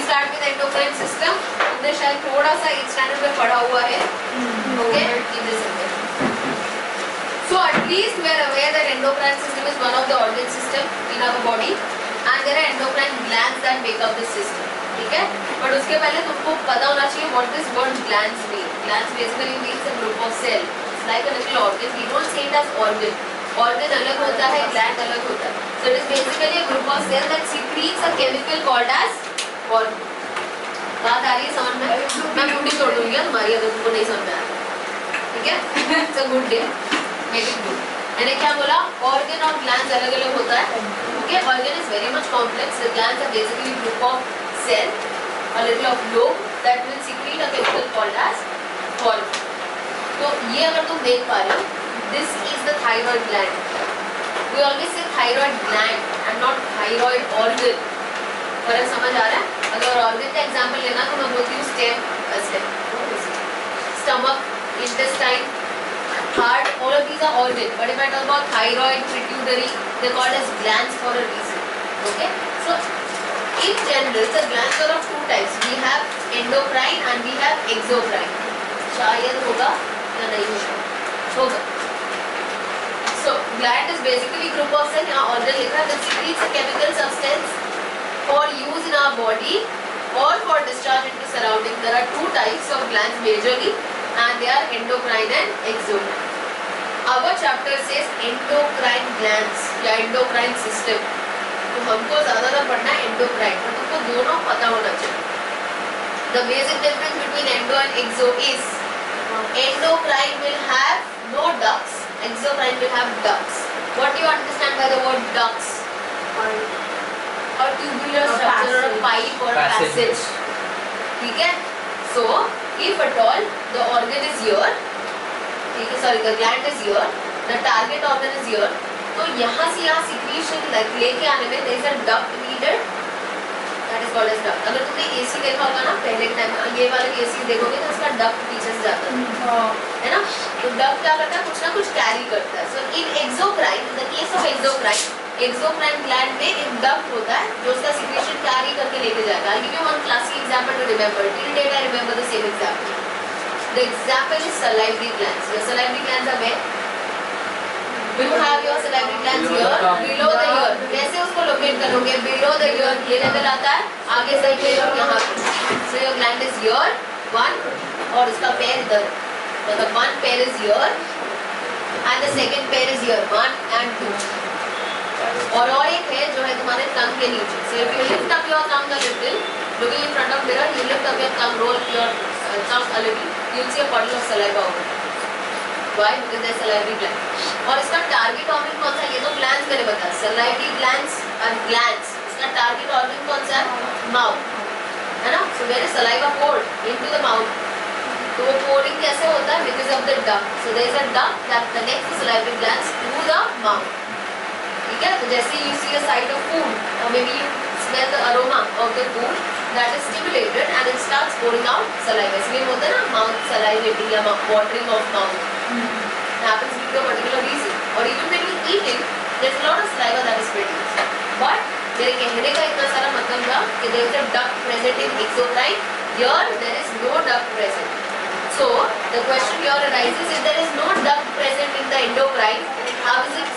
start with endocrine system. तुमने शायद थोड़ा सा 8th standard में पढ़ा हुआ है. Okay, keep this in there. So at least we are aware that endocrine system is one of the organ system in our body, and there are endocrine glands that make up this system. ठीक है? But उसके पहले तुमको पता होना चाहिए what this word glands mean. Glands basically means a group of cell. It's like a little organ. We don't say it as organ. Organ अलग होता है, gland अलग होता है. So it is basically a group of cell that secretes a chemical called as hormone. बात आ रही है समझ में? मैं ब्यूटी छोड़ दूंगी तुम्हारी अगर तुमको नहीं समझ में आया. ठीक है? It's a good day. Make it good. मैंने क्या बोला? Organ और glands अलग अलग होता है. Okay? Organ is very much complex. The glands are basically group of cell, a little of lobe that will secrete a chemical called as hormone. तो ये अगर तुम देख पा रहे हो, this is the thyroid gland. We always say thyroid gland and not thyroid organ. फर्क समझ आ रहा है? अगर organ का एग्जाम्पल लेना तो मैं बोलती हूँ stomach, intestine, heart, all of these are organ. But if I talk about thyroid, pituitary, they're called as glands for a reason. Okay? So in general, the glands are of two types. We have endocrine and we have exocrine. शायद होगा या नहीं होगा? होगा. So gland is basically group of cells. यहाँ organ लिखा है that secretes a chemical substance for use in our body or for discharge into surrounding. There are two types of glands majorly, and they are endocrine and exocrine. Our chapter says endocrine glands या endocrine system. तो हमको ज़्यादातर पढ़ना है endocrine, पर तुमको दोनों पता होना चाहिए. The basic difference between endo and exo is endocrine will have no ducts, exocrine will have ducts. What do you understand by the word ducts? A tubular structure or a pipe or passage. ठीक है? So if at all the organ is here, ठीक है, sorry, the gland is here, the target organ is here, तो यहाँ से यहाँ secretion लेके आने में there is a duct needed, that is called as duct. अगर तुमने AC देखा होगा ना पहले के टाइम में, ये वाला AC देखोगे तो उसका duct पीछे से जाता है ना? तो duct क्या करता है? कुछ ना कुछ carry करता है. So in exocrine, in the case of exocrine gland में एक duct होता है जो उसका secretion carry करके लेके जाएगा. I'll give you one classic example to remember. Till date I remember the same example. The example is salivary glands. Your salivary glands are where? You have your salivary glands here, below the ear. कैसे उसको locate करोगे? Below the ear ये level आता है, आगे से ये यहाँ. So your gland is here, one, और उसका pair इधर. So the one pair is here, and the second pair is here, 1 and 2. और एक है जो है तुम्हारे tongue के नीचे. So if you lift up your tongue a little, looking in front of mirror, you lift up your tongue, roll your tongue a little, you'll see a puddle of saliva over there. Why? Because there's salivary gland. और इसका target organ कौन सा है? ये तो glands मैंने बताया. Salivary glands और glands. इसका target organ कौन सा है? Mouth. है ना? So where is saliva poured? Into the mouth. तो वो pouring कैसे होता है? Because of the duct. So there is a duct that connects the salivary glands to the mouth. ठीक है? तो जैसे you see a sight of food, or maybe you smell the aroma of the food, that is stimulated and it starts pouring out saliva. इसलिए होता है ना mouth salivating या watering of mouth. Happens due to a particular reason. Or even when you eat it, there's a lot of saliva that is produced. But मेरे कहने का इतना सारा मतलब था कि there is a duct present in exocrine. Here there is no duct present. So the question here arises: if there is no duct present in the endocrine, how is it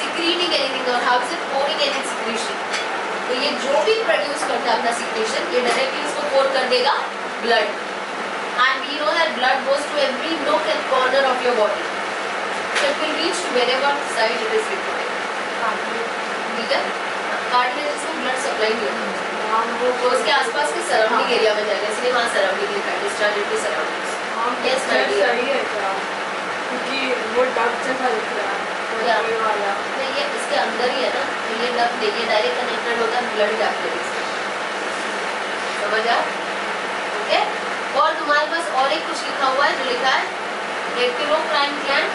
secreting anything or how is it pouring any secretion? तो ये जो भी produce करता है अपना secretion, ये directly इसको pour कर देगा blood. And we know that blood goes to every nook and corner of your body. So it will reach to wherever side it is required. ठीक है? Cartilage को blood supply नहीं होता. तो उसके आसपास के सराउंडिंग एरिया में जाएगा, इसलिए वहाँ सराउंडिंग लिखा है, डिस्चार्ज इनटू सराउंडिंग्स. यस सही है क्या? क्योंकि वो डक्ट जैसा दिख रहा है. क्या वाला? नहीं, ये इसके अंदर ही है ना. ये डक्ट देखिए डायरेक्ट कनेक्टेड होता है ब्लड कैपिलरीज से. समझ आ? ओके. और तुम्हारे पास और एक कुछ लिखा हुआ है जो लिखा है heterocrine gland.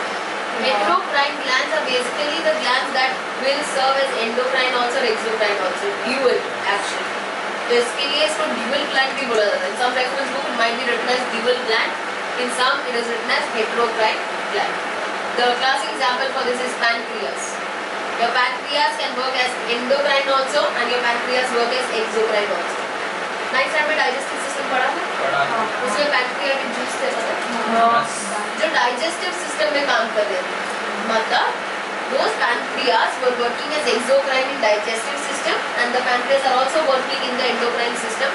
Heterocrine glands are basically the glands that will serve as endocrine also or exocrine also. Dual action. तो इसके लिए इसको dual gland भी बोला जाता है. In some reference book it might be written as dual gland. In some it is written as heterocrine gland. The classic example for this is pancreas. Your pancreas can work as endocrine also and your pancreas work as exocrine also. Ninth standard में digestive system पढ़ा था, उसमें pancreatic juice थे पता, जो digestive system में काम कर रहे थे, मतलब those pancreas were working as exocrine in digestive system and the pancreas are also working in the endocrine system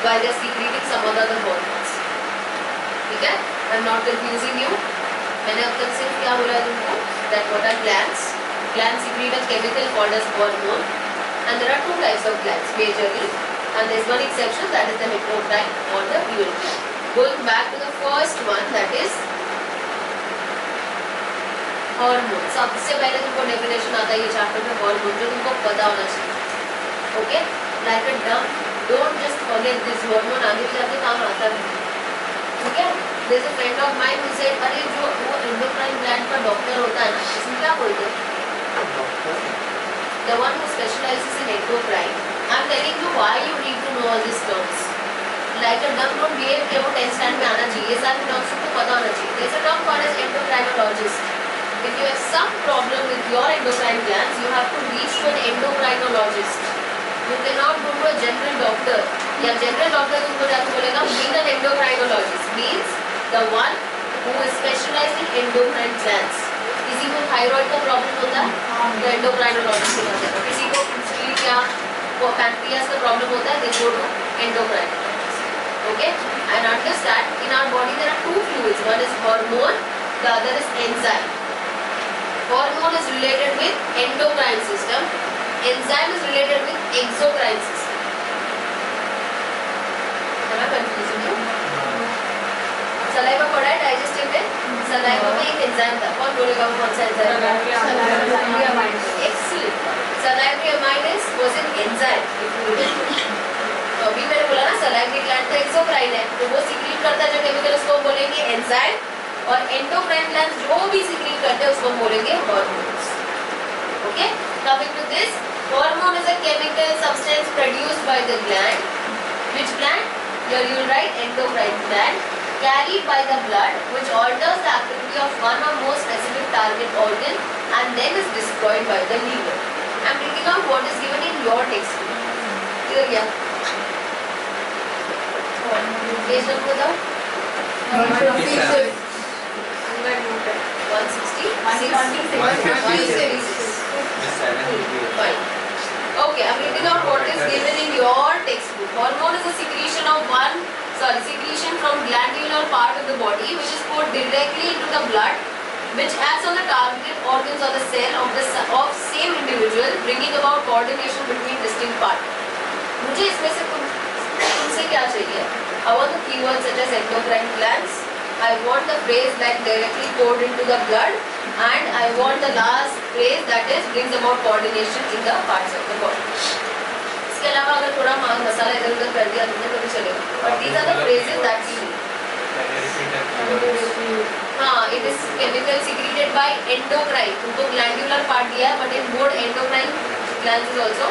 while they are secreting some other hormones. ठीक है? I am not confusing you. मैंने अब तक सिर्फ क्या बोला है तुमको? That what are glands? Glands secrete a chemical called as hormone and there are two types of glands majorly and there is one exception that is the endocrine or the urinary gland. Going back to the first one that is hormone. सबसे पहले तुमको definition आता है ये chapter में hormone, जो तुमको पता होना चाहिए. Okay, like a dumb, don't just forget this hormone, आगे भी जाके काम आता है. ठीक है, there is a friend of mine who said अरे जो वो एंडोक्राइन ग्लैंड का डॉक्टर होता है ना, इसमें क्या बोलते हैं? The one who specializes in endocrine. I am telling you why you need to know all this terms. Like a dumb don't behave कि वो 10th स्टैंडर्ड में आना चाहिए, ये सारे टर्म्स को पता होना चाहिए. There is a term called as endocrinologist. If you have some problem with your endocrine glands, you have to reach to an endocrinologist. You cannot go to a general doctor. या general doctor तुमको जाके बोलेगा being an endocrinologist means the one who is specialized in endocrine glands. किसी को thyroid का problem होता है तो endocrinologist के पास जाता है. किसी को spleen या वो pancreas का problem होता है they go to endocrinologist. Okay? And understand in our body there are two fluids. One is hormone, the other is enzyme. Hormone is related with endocrine system. Enzyme is related with exocrine system. Am I confusing you? Saliva पढ़ा है digestive में. Saliva में एक enzyme था. कौन बोलेगा वो कौन सा enzyme है? Excellent. Salivary-amide was an enzyme. तो अभी मैंने बोला ना salivary gland तो exocrine है. तो वो secrete करता है जो chemical, उसको बोलेंगे enzyme. और एंडोक्राइन ग्लैंड्स जो भी सिक्रीट करते हैं उसको हम बोलेंगे hormones. Okay, coming to this, hormone is a chemical substance produced by the gland. Which gland? Here you write endocrine gland, carried by the blood which alters the activity of one or more specific target organ and then is destroyed by the liver. I am reading out what is given in your textbook. Clear क्या? Page number बताओ. 160. 156. Okay, I'm reading out what is given in your textbook. Hormone is a secretion from glandular part of the body which is poured directly into the blood, which acts on the targeted organs or the cell of same individual, bringing about coordination between distinct parts. मुझे इसमें से तुमसे क्या चाहिए? I want the keywords such as endocrine glands. I want the phrase that directly poured into the blood, and I want the last phrase that is brings about coordination in the parts of the body. इसके अलावा अगर थोड़ा मसाला इधर उधर कर दिया तुमने तो भी चलेगा. But these are the phrases that we need. हाँ, it is chemical secreted by endocrine. तुमको glandular part दिया है, but in both endocrine glands is also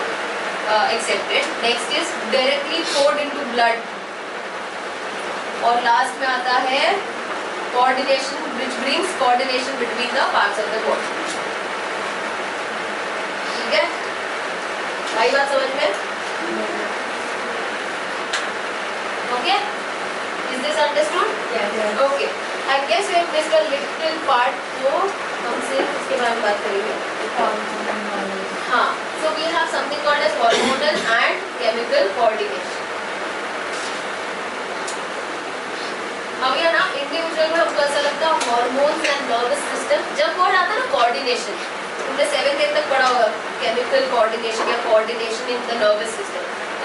accepted. Next is directly poured into blood. और लास्ट में आता है coordination which brings coordination between the parts of the body. ठीक है, आई बात समझ में? Okay, is this understood? Yes. Okay, I guess we have missed a little part. तो हम सिर्फ उसके बारे में बात करेंगे. हाँ, so we have something called as hormonal and chemical coordination. अब ये ना इंडिविजुअल में हमको ऐसा लगता है हार्मोन्स एंड नर्वस सिस्टम. जब वर्ड आता है ना कोऑर्डिनेशन, तुमने 7th 8th तक पढ़ा होगा केमिकल कोऑर्डिनेशन या coordination in the nervous system.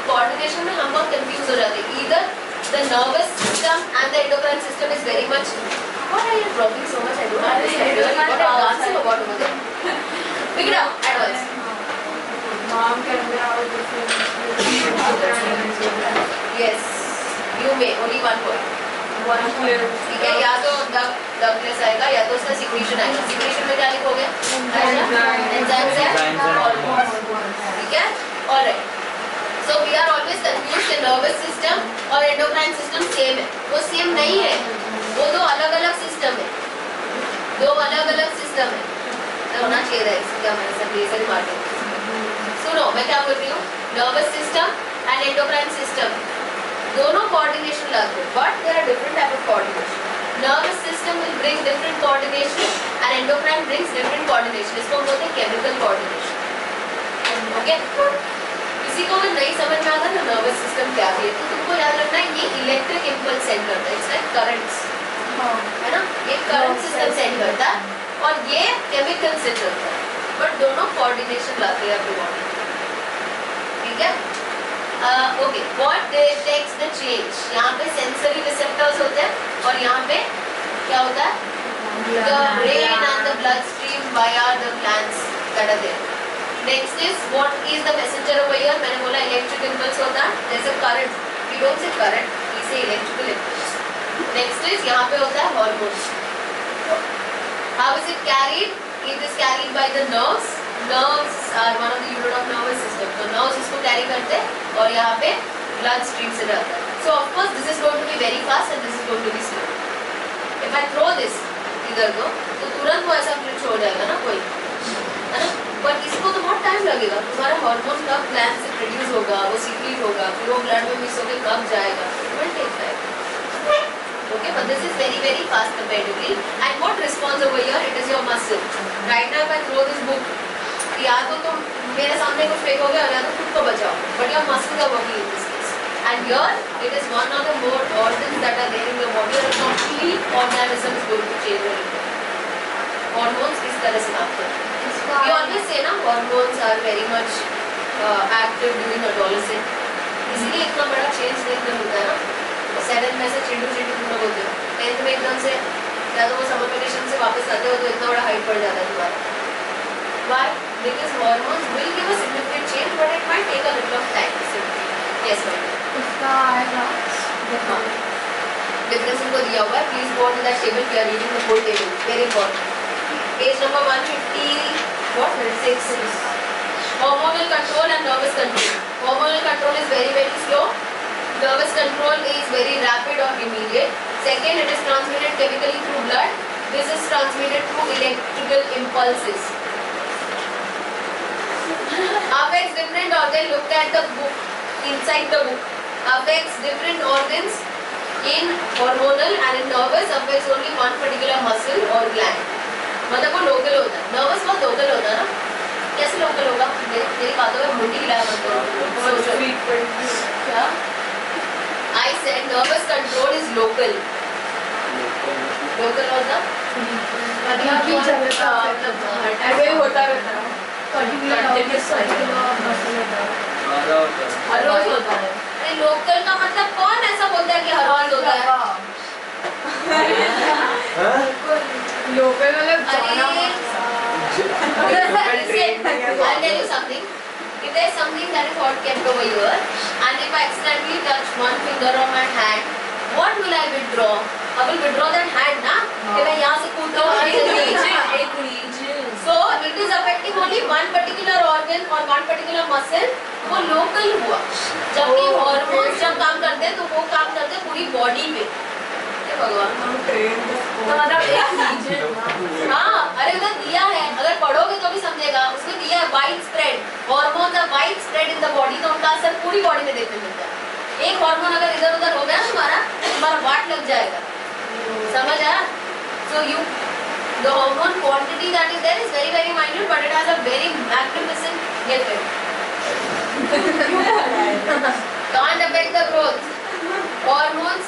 Coordination में हम बहुत कंफ्यूज हो जाते हैं. Either the nervous system and the endocrine system is very much. What are you dropping so much? I don't understand what are dancing about over there. Pick it up at once. Mom can be out yes, you may only one point. ठीक है, या तो Douglas आएगा या तो उसका secretion आएगा. Secretion में क्या लिखोगे? Enzymes and hormones. ठीक है, alright. So we are always confused कि नर्वस सिस्टम और एंडोक्राइन सिस्टम सेम है. वो सेम नहीं है, वो दो अलग अलग सिस्टम है. दो अलग अलग सिस्टम है. तो होना चाहिए था इसका मैंने सब लेजर मार दिया. सुनो मैं क्या बोल रही हूँ. Nervous system and endocrine system दोनों coordination लाते हैं, but there are different type of coordination. Nervous system will bring different coordination and endocrine brings different coordination. इसको हम बोलते हैं chemical coordination. Okay? किसी को अगर नहीं समझ में आता ना नर्वस सिस्टम क्या है, तो तुमको याद रखना है ये इलेक्ट्रिक इम्पल्स सेंड करता है, इट्स लाइक करंट्स, है ना, ये करंट सिस्टम सेंड करता है और ये केमिकल से चलता है, बट दोनों कोऑर्डिनेशन लाते हैं अपनी बॉडी, ठीक है? Okay, what detects the change? यहाँ पे सेंसरी रिसेप्टर्स होते हैं और यहाँ पे क्या होता है? The brain and the bloodstream via the glands that are there. Next is what is the messenger over here? मैंने बोला electric impulse होता है, there is a current. We don't say current, we say electrical impulse. Next is यहाँ पे होता है hormones. How is it carried? It is carried by the nerves. Nerves are one of the unit of nervous system. तो nerves इसको carry करते हैं और यहाँ पे blood stream से जाता है. So of course this is going to be very fast and this is going to be slow. If I throw this इधर को तो तुरंत वो ऐसा फ्लिच हो जाएगा ना कोई, है ना? पर इसको तो बहुत टाइम लगेगा. तुम्हारा हार्मोन कब ग्लैंड से प्रोड्यूस होगा, वो सीक्रेट होगा, फिर वो ब्लड में मिक्स होकर कब जाएगा, it will take time. Okay, but this is very very fast comparatively. And what responds over here? It is your muscle. Right now if I throw this book, या तो तुम मेरे सामने कुछ फेंकोगे और या तो खुद को बचाओ, but your muscles are working in this case. And here it is one of the more organs that are there in your body, and a complete organism is going to change your life. Hormones इस तरह से काम करते हैं. We always say ना hormones are very much active during adolescence. इसलिए इतना बड़ा change देखने मिलता है ना. 7th में से चिंटू चिंटू तुम बोलते हो, 10th में एकदम से या तो वो समर वेकेशन से वापस आते हो तो इतना बड़ा हाइट बढ़ जाता है तुम्हारा. Why? Because hormones will give a significant change, but it might take a little of time. Yes, ma'am. उसका आएगा. हाँ. Difference इनको दिया हुआ है. Please go to that table. We are reading the whole table. Very important. Page number 150. What? 6. Hormonal control and nervous control. Hormonal control is very very slow. Nervous control is very rapid or immediate. Second, it is transmitted chemically through blood. This is transmitted through electrical impulses. Affects different organs. Look at the book. Inside the book, affects different organs. In hormonal and in nervous, affects only one particular muscle or gland. मतलब वो local होता है. Nervous बहुत local होता है ना? कैसे local होगा? मेरी बातों में मुंडी हिलाया मत करो. क्या? I said nervous control is local. Local होता? ऐसे होता रहता है. हर रोज होता है. अरे लोकल का मतलब कौन ऐसा बोलता है कि हर रोज होता है? लोकल मतलब I'll tell you something. If there is something that is hot kept over here, and if I accidentally touch one finger on my hand, what will I withdraw? I will withdraw that hand, ना? कि मैं यहाँ से कूदता हूँ. So it is affecting only one particular organ or one particular muscle. वो local हुआ. जबकि hormones जब काम करते हैं तो वो काम करते हैं पूरी body पे. भगवान. तो मतलब एक region. हाँ, अरे उधर दिया है. अगर पढ़ोगे तो भी समझेगा. उसमें दिया है wide spread. Hormones are wide spread in the body, तो उनका असर पूरी body में देखने मिलता है. एक हार्मोन अगर इधर उधर हो गया तुम्हारा वाट लग जाएगा. समझ आया? So you, the hormone quantity that is there is very very minute, but it has a very magnificent effect. Can't affect the growth. Hormones,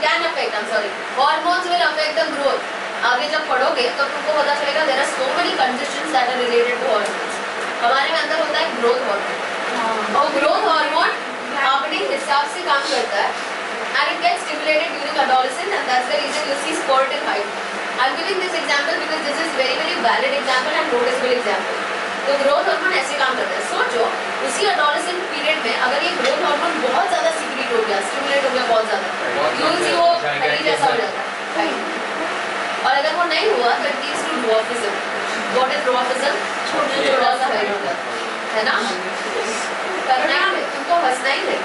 can affect. I'm sorry. Hormones will affect the growth. आगे जब पढ़ोगे तो तुमको पता चलेगा there are so many conditions that are related to hormones. हमारे में अंदर होता है growth hormone. और growth hormone अपने हिसाब से काम करता है. And it gets stimulated during adolescence, and that's the reason you see spurt in height. I'm giving this example because this is very very valid example and noticeable example. तो growth hormone ऐसे काम करता है. सोचो उसी adolescent period में अगर ये growth hormone बहुत ज़्यादा secrete हो गया, stimulate हो गया बहुत ज़्यादा, you will see वो पहले जैसा हो जाता है. और अगर वो नहीं हुआ तो it leads to dwarfism. What is dwarfism? छोटा सा height हो जाता है ना? करना है तुमको हंसना ही नहीं.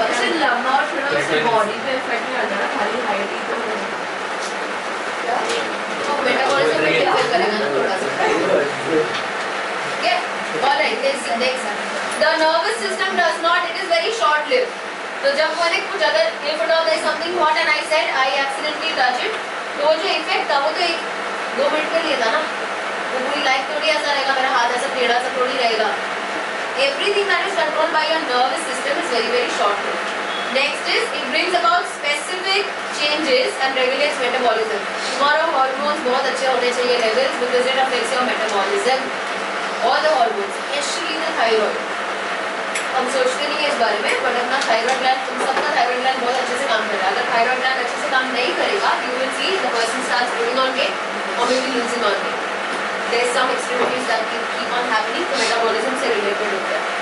ऐसे लंबा और थोड़ा उससे बॉडी पे इफेक्ट नहीं आता ना, खाली हाइट ही तो तो मेटाबॉलिज्म पे इफेक्ट करेगा ना थोड़ा सा. Okay, all right. Next, the nervous system does not. It is very short-lived. तो जब मैंने कुछ अगर if at all there is something hot and I said I accidentally touch it, तो वो जो इफेक्ट था वो तो 1-2 मिनट के लिए था ना, वो पूरी लाइफ थोड़ी ऐसा रहेगा, मेरा हाथ ऐसा टेढ़ा सा थोड़ी रहेगा. Everything that is controlled by your nervous system is very short lived. Next is it brings about specific changes and regulates metabolism. तुम्हारा hormones बहुत अच्छे होने चाहिए levels because it affects your metabolism. All the hormones, especially the thyroid. हम सोचते नहीं है इस बारे में, बट अपना थायराइड ग्लैंड, तुम सबका थायराइड ग्लैंड बहुत अच्छे से काम कर रहा है. अगर थायराइड ग्लैंड अच्छे से काम नहीं करेगा, you will see the person starts putting on weight or maybe losing on weight. There is some extremities that keep on happening, तो metabolism से related होता है.